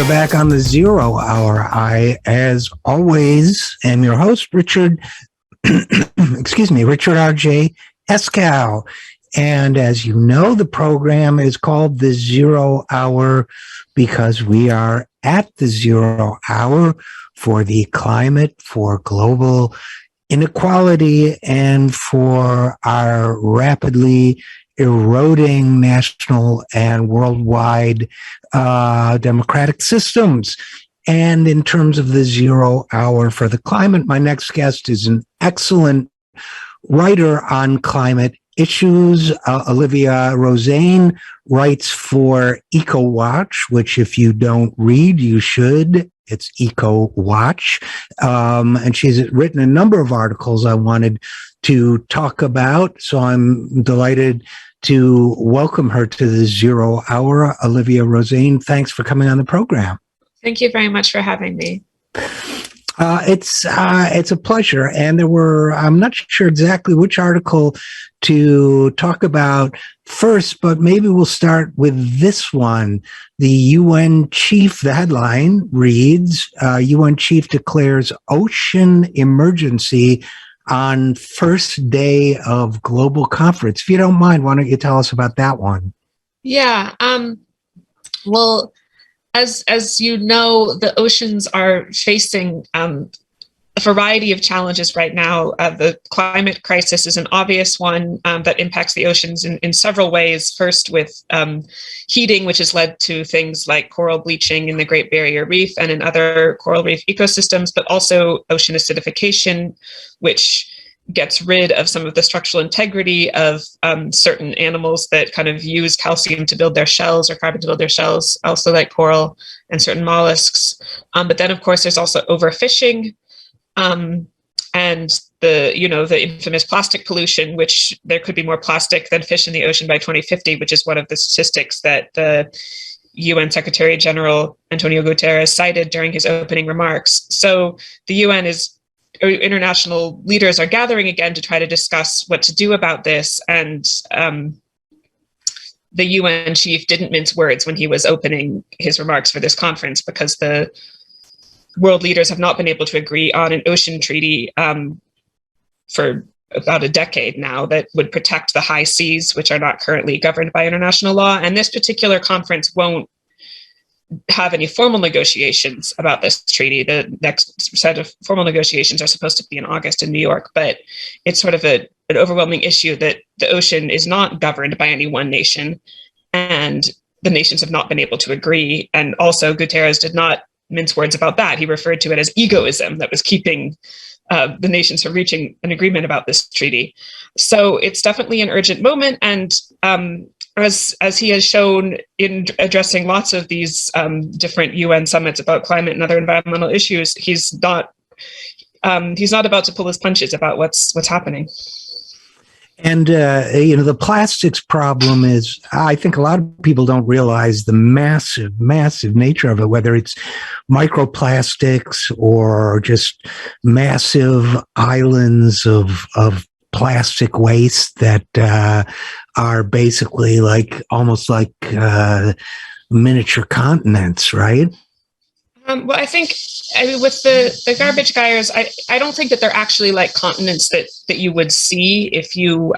We're back on the Zero Hour. I, as always, am your host, Richard, Richard RJ Eskow. And as you know, the program is called the Zero Hour because we are at the Zero Hour for the climate, for global inequality, and for our rapidly eroding national and worldwide democratic systems. And in terms of the Zero Hour for the climate, my next guest is an excellent writer on climate issues. Olivia Rosane writes for Eco Watch, which if you don't read, you should. It's Eco Watch. And she's written a number of articles I wanted to talk about. So I'm delighted to welcome her to the Zero Hour. Olivia Rosane, thanks for coming on the program. Thank you very much for having me. It's a pleasure. And I'm not sure exactly which article to talk about first, but maybe we'll start with this one. The UN chief, the headline reads, UN chief declares ocean emergency on first day of global conference. If you don't mind, why don't you tell us about that one? Yeah. Well, as you know, the oceans are facing a variety of challenges right now. The climate crisis is an obvious one that impacts the oceans in several ways. First, with heating, which has led to things like coral bleaching in the Great Barrier Reef and in other coral reef ecosystems, but also ocean acidification, which gets rid of some of the structural integrity of certain animals that kind of use calcium to build their shells or carbon to build their shells, also like coral and certain mollusks. But then, of course, there's also overfishing and the infamous plastic pollution, which there could be more plastic than fish in the ocean by 2050, which is one of the statistics that the UN Secretary General Antonio Guterres cited during his opening remarks. So the international leaders are gathering again to try to discuss what to do about this. And the UN chief didn't mince words when he was opening his remarks for this conference, because the world leaders have not been able to agree on an ocean treaty for about a decade now that would protect the high seas, which are not currently governed by international law. And this particular conference won't have any formal negotiations about this treaty. The next set of formal negotiations are supposed to be in August in New York, but it's sort of an overwhelming issue that the ocean is not governed by any one nation, and the nations have not been able to agree. And also, Guterres did not mince words about that. He referred to it as egoism that was keeping the nations from reaching an agreement about this treaty. So it's definitely an urgent moment, and as he has shown in addressing lots of these different UN summits about climate and other environmental issues, he's not about to pull his punches about what's happening. And the plastics problem is, I think a lot of people don't realize the massive, massive nature of it, whether it's microplastics or just massive islands of plastic waste that are basically almost like miniature continents, right? Well, I mean, with the garbage gyres, I don't think that they're actually like continents that you would see if you,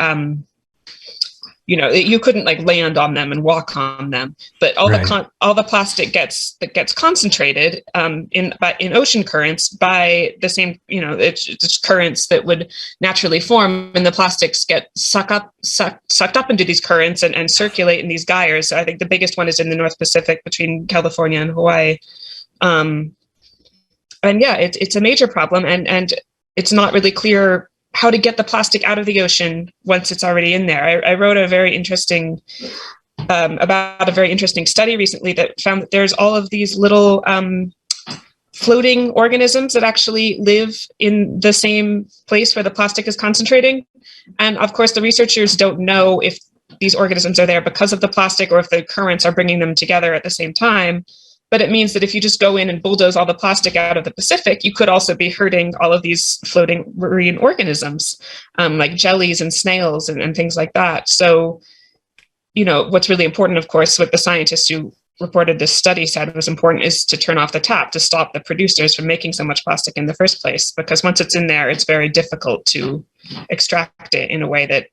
you couldn't like land on them and walk on them. But all the plastic gets concentrated in ocean currents by the same, it's currents that would naturally form, and the plastics get sucked up into these currents and circulate in these gyres. So I think the biggest one is in the North Pacific between California and Hawaii. It's a major problem, and it's not really clear how to get the plastic out of the ocean once it's already in there. I wrote about a very interesting study recently that found that there's all of these little floating organisms that actually live in the same place where the plastic is concentrating. And of course, the researchers don't know if these organisms are there because of the plastic or if the currents are bringing them together at the same time. But it means that if you just go in and bulldoze all the plastic out of the Pacific, you could also be hurting all of these floating marine organisms, like jellies and snails and things like that. So, what's really important, of course, with the scientists who reported this study said was important is to turn off the tap to stop the producers from making so much plastic in the first place, because once it's in there, it's very difficult to extract it in a way that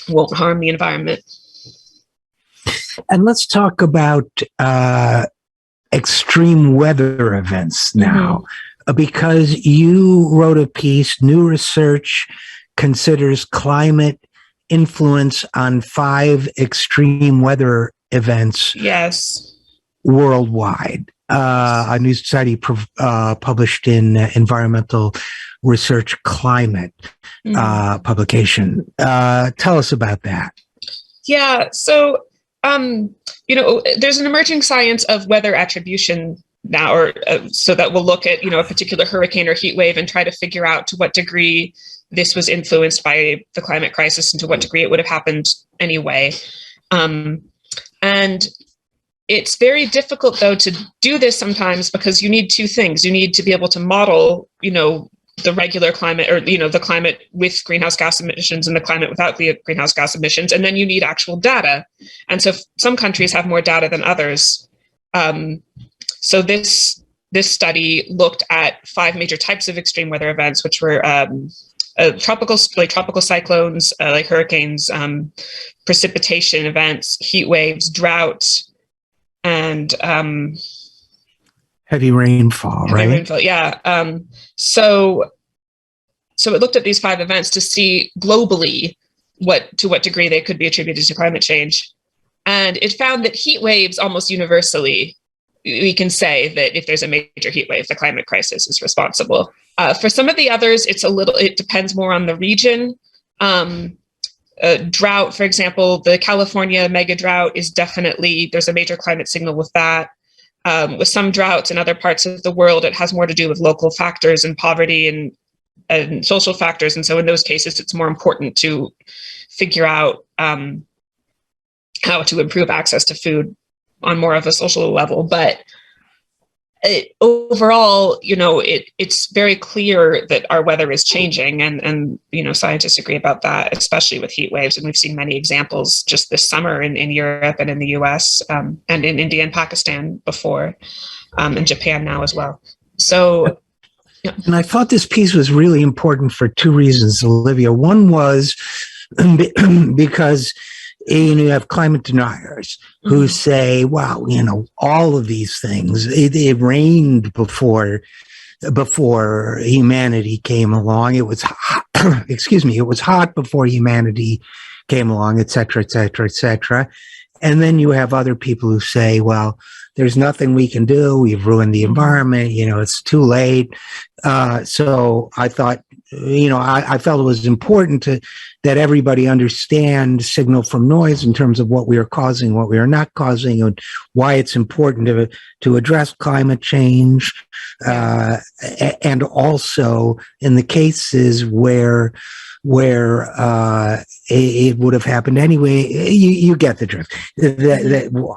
won't harm the environment. And let's talk about extreme weather events now, because you wrote a piece, New Research Considers Climate Influence on 5 Extreme Weather Events worldwide. A new study published in Environmental Research Climate publication. Tell us about that. Yeah, so there's an emerging science of weather attribution now, or so that will look at a particular hurricane or heat wave and try to figure out to what degree this was influenced by the climate crisis and to what degree it would have happened anyway. And it's very difficult, though, to do this sometimes because you need 2 things. You need to be able to model, the regular climate, or, the climate with greenhouse gas emissions and the climate without the greenhouse gas emissions. And then you need actual data. And so some countries have more data than others. So this study looked at 5 major types of extreme weather events, which were tropical cyclones, like hurricanes, precipitation events, heat waves, drought, and heavy rainfall, right? Rainfall, yeah. So it looked at these 5 events to see globally to what degree they could be attributed to climate change, and it found that heat waves almost universally, we can say that if there's a major heat wave, the climate crisis is responsible. For some of the others, it depends more on the region. Drought, for example, the California mega drought is definitely, there's a major climate signal with that. With some droughts in other parts of the world, it has more to do with local factors and poverty and social factors. And so in those cases, it's more important to figure out how to improve access to food on more of a social level. But overall, it's very clear that our weather is changing, and scientists agree about that, especially with heat waves. And we've seen many examples just this summer in Europe and in the US, and in India and Pakistan before, and Japan now as well. So, yeah. And I thought this piece was really important for 2 reasons, Olivia. One was because you have climate deniers who say, wow, all of these things, it rained before humanity came along. It was hot, it was hot before humanity came along, et cetera, et cetera, et cetera. And then you have other people who say, well, there's nothing we can do. We've ruined the environment. It's too late. So I thought, I felt it was important that everybody understand signal from noise in terms of what we are causing, what we are not causing, and why it's important to address climate change. And also in the cases where it would have happened anyway, you get the drift.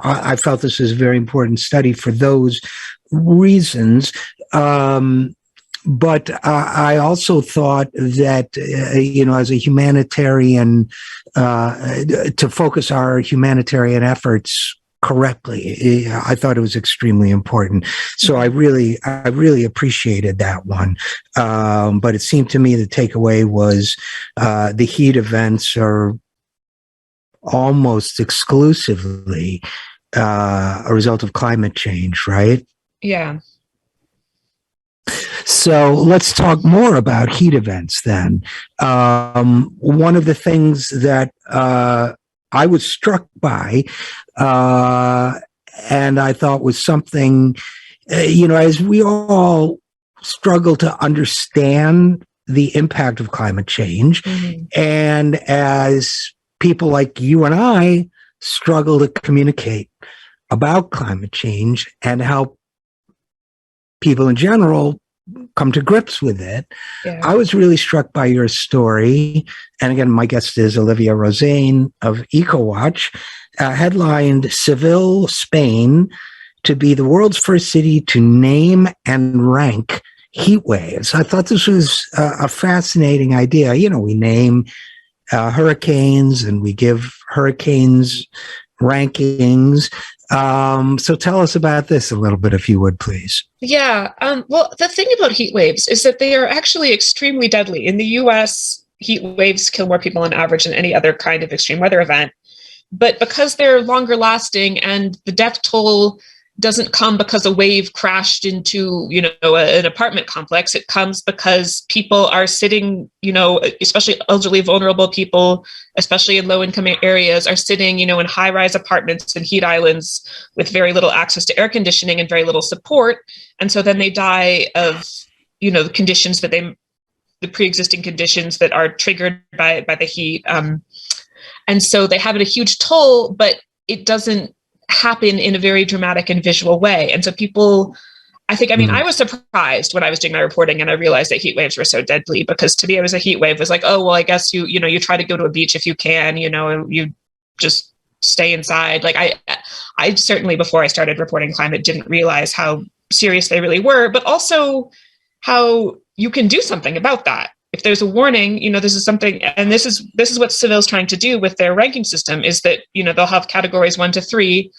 I felt this was a very important study for those reasons. But I also thought that, as a humanitarian, to focus our humanitarian efforts correctly, I thought it was extremely important. So I really appreciated that one. But it seemed to me the takeaway was the heat events are almost exclusively a result of climate change, right? Yeah. So let's talk more about heat events then. One of the things that I was struck by, and I thought was something, as we all struggle to understand the impact of climate change, and as people like you and I struggle to communicate about climate change and help people in general come to grips with it. Yeah. I was really struck by your story. And again, my guest is Olivia Rosane of EcoWatch, headlined Seville, Spain, to be the world's first city to name and rank heat waves. I thought this was a fascinating idea. We name hurricanes, and we give hurricanes rankings. So tell us about this a little bit, if you would, please. Yeah. Well, the thing about heat waves is that they are actually extremely deadly. In the US, heat waves kill more people on average than any other kind of extreme weather event. But because they're longer lasting and the death toll doesn't come because a wave crashed into, an apartment complex, it comes because people are sitting, especially elderly, vulnerable people, especially in low income areas, are sitting, in high rise apartments and heat islands with very little access to air conditioning and very little support. And so then they die of, the conditions that the pre-existing conditions that are triggered by the heat. And so they have a huge toll, but it doesn't happen in a very dramatic and visual way. And so people, I was surprised when I was doing my reporting and I realized that heat waves were so deadly, because to me, it was a heat wave was like, oh, well, I guess you try to go to a beach if you can, you just stay inside. Like I certainly, before I started reporting climate, didn't realize how serious they really were, but also how you can do something about that. If there's a warning, this is something, and this is what Seville's trying to do with their ranking system, is that, they'll have categories 1 to 3.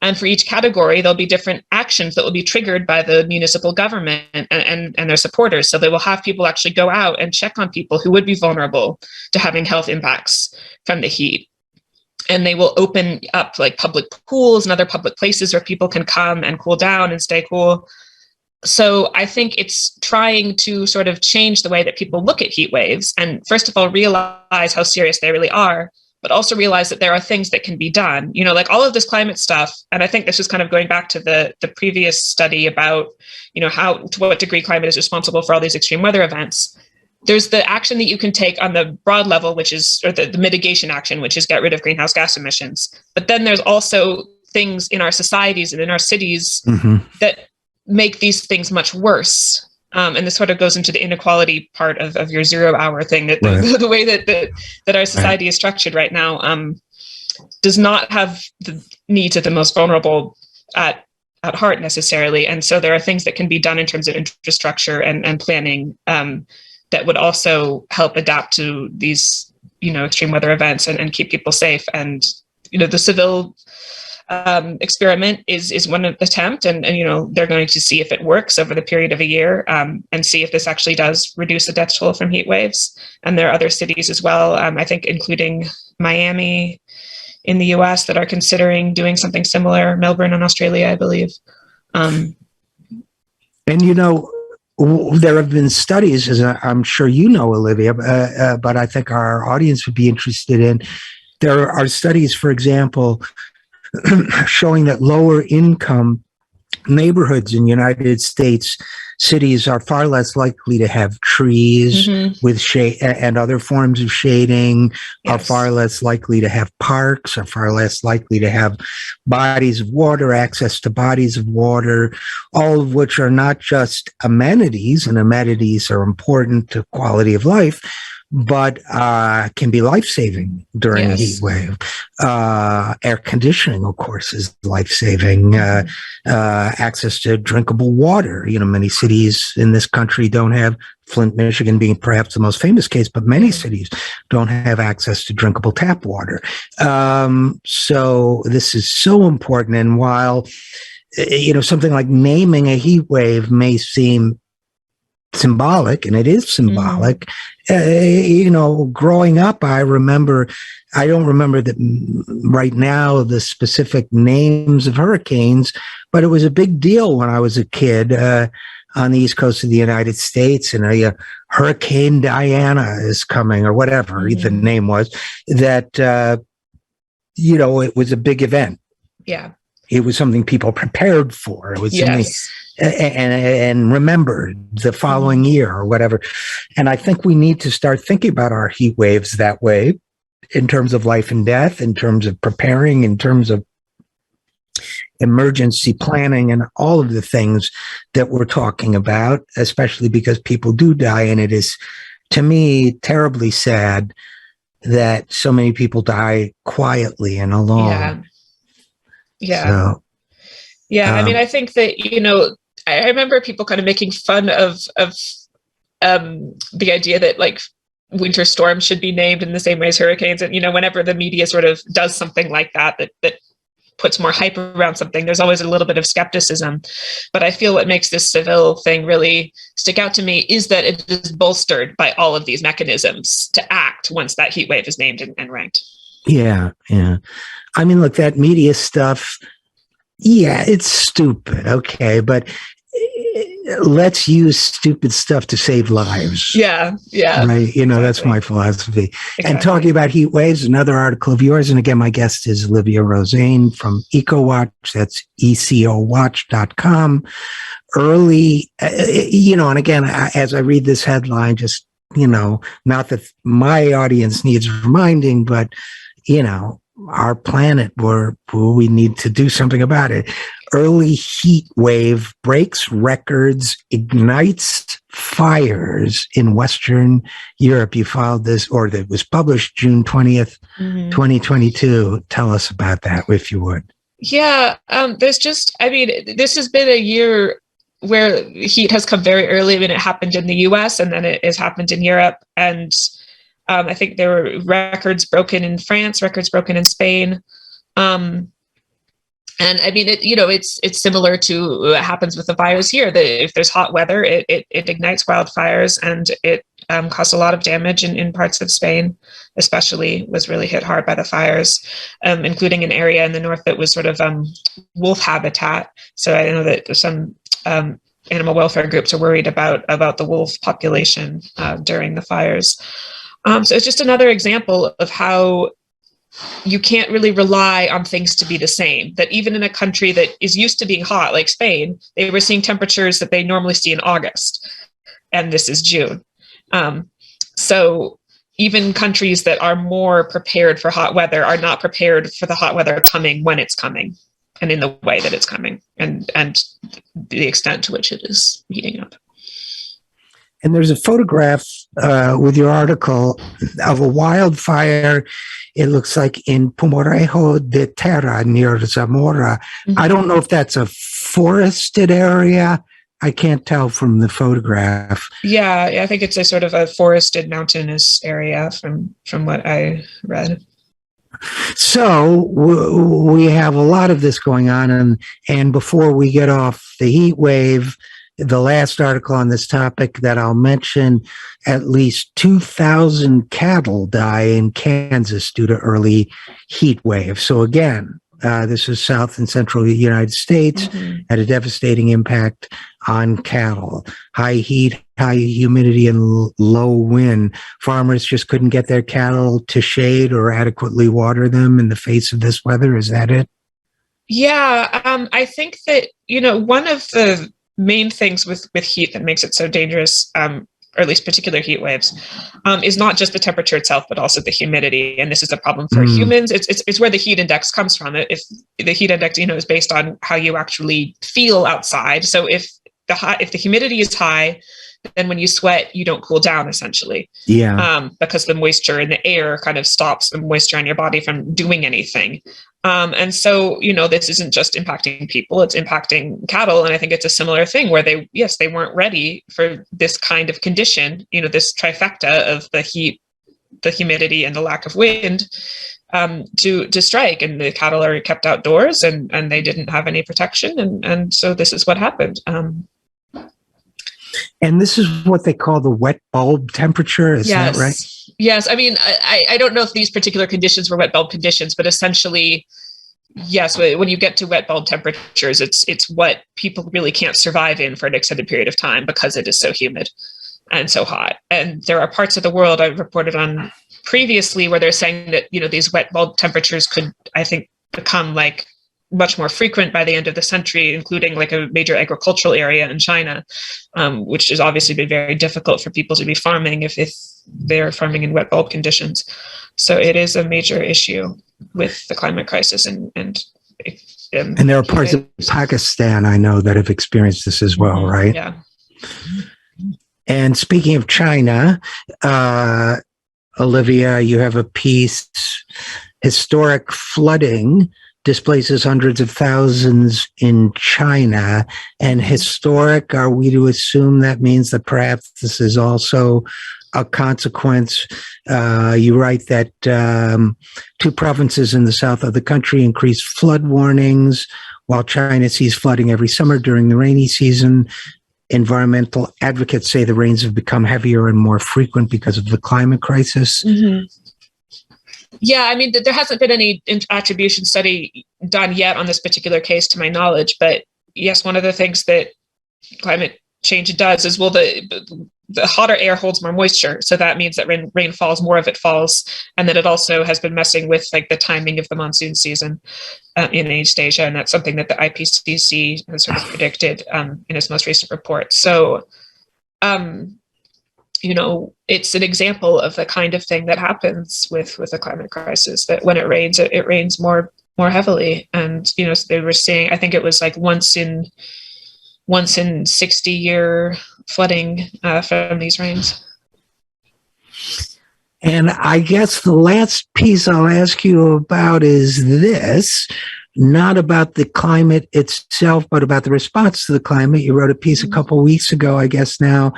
And for each category, there'll be different actions that will be triggered by the municipal government and their supporters. So they will have people actually go out and check on people who would be vulnerable to having health impacts from the heat. And they will open up like public pools and other public places where people can come and cool down and stay cool. So I think it's trying to sort of change the way that people look at heat waves. And first of all, realize how serious they really are, but also realize that there are things that can be done, like all of this climate stuff. And I think this is kind of going back to the previous study about, to what degree climate is responsible for all these extreme weather events. There's the action that you can take on the broad level, which is, or the mitigation action, which is get rid of greenhouse gas emissions. But then there's also things in our societies and in our cities that make these things much worse. And this sort of goes into the inequality part of your 0 hour thing, that the way that our society is structured right now does not have the needs of the most vulnerable at heart necessarily. And so there are things that can be done in terms of infrastructure and planning that would also help adapt to these, extreme weather events and keep people safe. And, the Seville experiment is one attempt, and they're going to see if it works over the period of a year, and see if this actually does reduce the death toll from heat waves. And there are other cities as well, I think including Miami in the US, that are considering doing something similar, Melbourne in Australia, I believe. And there have been studies, as I'm sure Olivia, but I think our audience would be interested in. There are studies, for example, showing that lower income neighborhoods in the United States cities are far less likely to have trees with shade and other forms of shading, are far less likely to have parks, are far less likely to have bodies of water, access to bodies of water, all of which are not just amenities, and amenities are important to quality of life, but can be life-saving during a heat wave. Air conditioning, of course, is life-saving. Access to drinkable water. Many cities in this country don't have, Flint, Michigan being perhaps the most famous case, but many cities don't have access to drinkable tap water. So this is so important. And while, something like naming a heat wave may seem symbolic, and it is symbolic. Growing up, I don't remember that right now the specific names of hurricanes, but it was a big deal when I was a kid on the East Coast of the United States, and Hurricane Diana is coming, or whatever the name was, that, it was a big event. Yeah. It was something people prepared for. It was something and remembered the following year or whatever. And I think we need to start thinking about our heat waves that way, in terms of life and death, in terms of preparing, in terms of emergency planning, and all of the things that we're talking about, especially because people do die. And it is, to me, terribly sad that so many people die quietly and alone. So, I think that, I remember people kind of making fun of the idea that like winter storms should be named in the same way as hurricanes. And, whenever the media sort of does something like that puts more hype around something, there's always a little bit of skepticism. But I feel what makes this Seville thing really stick out to me is that it is bolstered by all of these mechanisms to act once that heat wave is named and ranked. Yeah, yeah. I mean, look, that media stuff, yeah, it's stupid, okay, but let's use stupid stuff to save lives. Yeah, yeah. Right. You know, exactly. That's my philosophy. Exactly. And talking about heat waves, another article of yours, and again, my guest is Olivia Rosane from EcoWatch. That's ecowatch.com. Early, and again, as I read this headline, just, not that my audience needs reminding, but, our planet, we need to do something about it. Early heat wave breaks records, ignites fires in Western Europe. You filed this, or that was published June 20th, 2022. Tell us about that, if you would. Yeah, this has been a year where heat has come very early. I mean, it happened in the US and then it has happened in Europe. And I think there were records broken in France, records broken in Spain. And I mean, it's similar to what happens with the fires here. That if there's hot weather, it ignites wildfires, and it caused a lot of damage in parts of Spain, especially was really hit hard by the fires, including an area in the north that was sort of wolf habitat. So I know that some animal welfare groups are worried about the wolf population during the fires. So it's just another example of how you can't really rely on things to be the same. That even in a country that is used to being hot, like Spain, they were seeing temperatures that they normally see in August, and this is June. So even countries that are more prepared for hot weather are not prepared for the hot weather coming when it's coming, and in the way that it's coming, and the extent to which it is heating up. And there's a photograph with your article of a wildfire. It looks like in Pumarejo de Terra near Zamora. Mm-hmm. I don't know if that's a forested area. I can't tell from the photograph. Yeah, I think it's a sort of a forested mountainous area from what I read. So we have a lot of this going on. And before we get off the heat wave, the last article on this topic that I'll mention, at least 2,000 cattle die in Kansas due to early heat wave. So again, this is South and Central United States, had a devastating impact on cattle. High heat, high humidity, and low wind. Farmers just couldn't get their cattle to shade or adequately water them in the face of this weather. Is that it? Yeah, I think that, one of the main things with heat that makes it so dangerous, or at least particular heat waves, is not just the temperature itself, but also the humidity. And this is a problem for humans. It's where the heat index comes from. If the heat index, is based on how you actually feel outside. So if the humidity is high, then when you sweat, you don't cool down, essentially. Yeah. Because the moisture in the air kind of stops the moisture on your body from doing anything. And so, this isn't just impacting people, it's impacting cattle. And I think it's a similar thing where they weren't ready for this kind of condition, this trifecta of the heat, the humidity, and the lack of wind to strike. And the cattle are kept outdoors and they didn't have any protection. And so this is what happened. And this is what they call the wet bulb temperature. Is that right? Yes. I mean, I don't know if these particular conditions were wet bulb conditions, but essentially, yes, when you get to wet bulb temperatures, it's what people really can't survive in for an extended period of time because it is so humid and so hot. And there are parts of the world I've reported on previously where they're saying that, these wet bulb temperatures could, I think, become like much more frequent by the end of the century, including like a major agricultural area in China, which has obviously been very difficult for people to be farming if they're farming in wet bulb conditions. So it is a major issue with the climate crisis. And there are parts of Pakistan, I know, that have experienced this as well, right? Yeah. And speaking of China, Olivia, you have a piece, Historic Flooding, displaces hundreds of thousands in China. And historic, are we to assume that means that perhaps this is also a consequence? You write that 2 provinces in the south of the country increased flood warnings, while China sees flooding every summer during the rainy season. Environmental advocates say the rains have become heavier and more frequent because of the climate crisis. Mm-hmm. Yeah, I mean, there hasn't been any attribution study done yet on this particular case, to my knowledge. But yes, one of the things that climate change does is, well, the hotter air holds more moisture, so that means that rain falls, more of it falls, and then it also has been messing with like the timing of the monsoon season in East Asia, and that's something that the IPCC has sort of predicted in its most recent report. So, you know, it's an example of the kind of thing that happens with the climate crisis, that when it rains more heavily. And, you know, they were saying, I think it was like once in 60-year flooding from these rains. And I guess the last piece I'll ask you about is this, not about the climate itself, but about the response to the climate. You wrote a piece a couple of weeks ago, I guess now,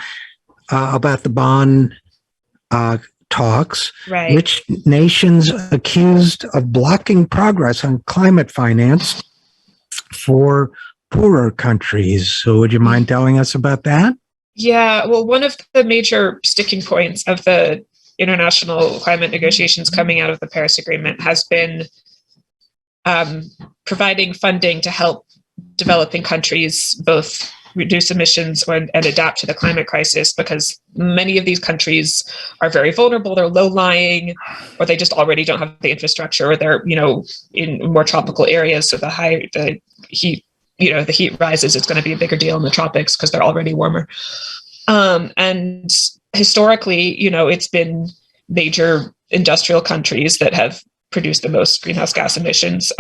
about the Bonn talks. Right. Rich nations accused of blocking progress on climate finance for poorer countries. So would you mind telling us about that? Yeah, well, one of the major sticking points of the international climate negotiations coming out of the Paris Agreement has been providing funding to help developing countries both reduce emissions and adapt to the climate crisis, because many of these countries are very vulnerable. They're low-lying, or they just already don't have the infrastructure, or they're, you know, in more tropical areas. So the heat rises, it's going to be a bigger deal in the tropics because they're already warmer. And historically, you know, it's been major industrial countries that have produced the most greenhouse gas emissions.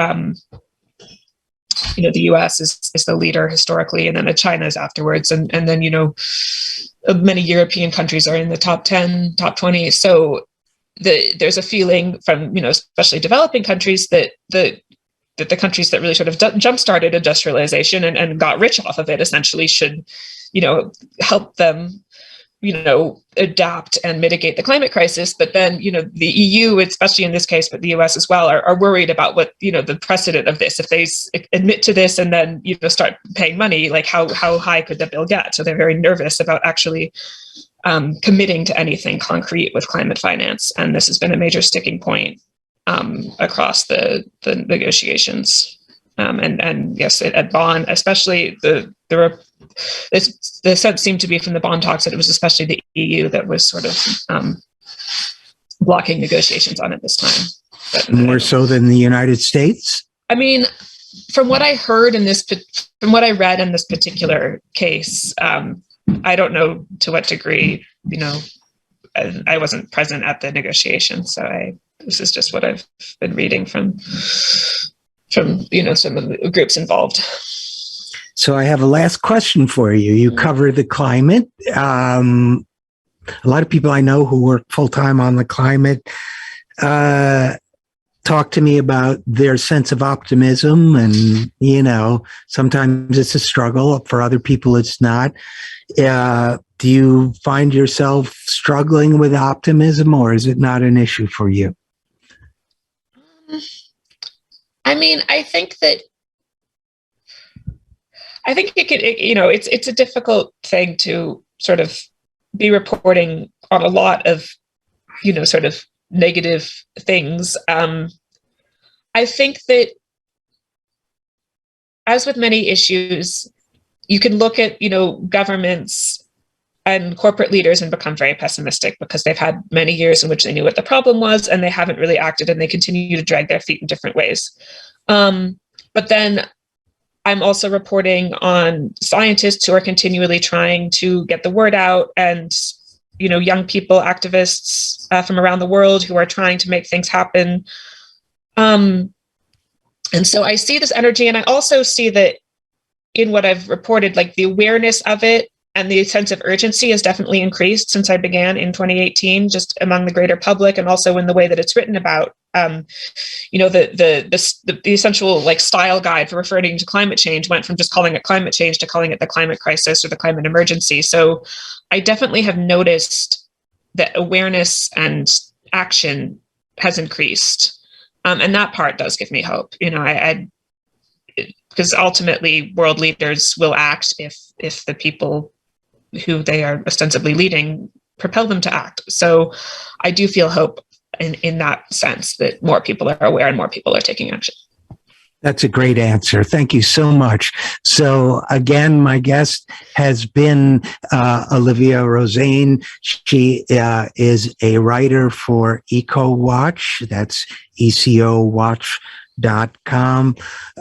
You know, the US is the leader historically, and then China is afterwards. And then, you know, many European countries are in the top 10, top 20. So there's a feeling from, you know, especially developing countries that the countries that really sort of jump-started industrialization and got rich off of it essentially should, you know, help them, you know, adapt and mitigate the climate crisis. But then, you know, the EU, especially in this case, but the US as well, are worried about what, you know, the precedent of this. If they admit to this and then, you know, start paying money, like how high could the bill get? So they're very nervous about actually committing to anything concrete with climate finance. And this has been a major sticking point across the negotiations. And yes, at Bonn, especially the sense seemed to be from the Bonn talks that it was especially the EU that was sort of blocking negotiations on it this time. But, more so than the United States? I mean, from what I heard from what I read in this particular case, I don't know to what degree, you know, I wasn't present at the negotiation, so this is just what I've been reading from you know, some of the groups involved. So I have a last question for you. You cover the climate. A lot of people I know who work full-time on the climate talk to me about their sense of optimism, and, you know, sometimes it's a struggle. For other people, it's not. Do you find yourself struggling with optimism, or is it not an issue for you? I mean, I think it could, you know, it's a difficult thing to sort of be reporting on a lot of, you know, sort of negative things. I think that, as with many issues, you can look at, you know, governments and corporate leaders and become very pessimistic because they've had many years in which they knew what the problem was and they haven't really acted, and they continue to drag their feet in different ways. But then I'm also reporting on scientists who are continually trying to get the word out, and, you know, young people, activists from around the world who are trying to make things happen. And so I see this energy, and I also see that in what I've reported, like the awareness of it and the sense of urgency has definitely increased since I began in 2018, just among the greater public, and also in the way that it's written about The essential like style guide for referring to climate change went from just calling it climate change to calling it the climate crisis or the climate emergency. So I definitely have noticed that awareness and action has increased. And that part does give me hope. Because ultimately world leaders will act if the people who they are ostensibly leading propel them to act. So I do feel hope in that sense, that more people are aware and more people are taking action. That's a great answer. Thank you so much. So again, my guest has been Olivia Rosane. She is a writer for EcoWatch. That's ECOWatch.com.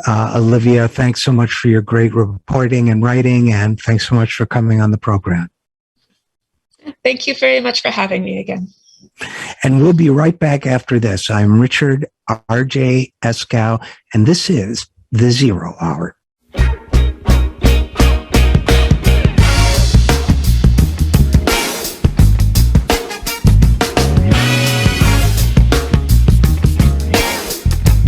Olivia, thanks so much for your great reporting and writing, and thanks so much for coming on the program. Thank you very much for having me again. And we'll be right back after this. I'm Richard RJ Eskow, and this is The Zero Hour.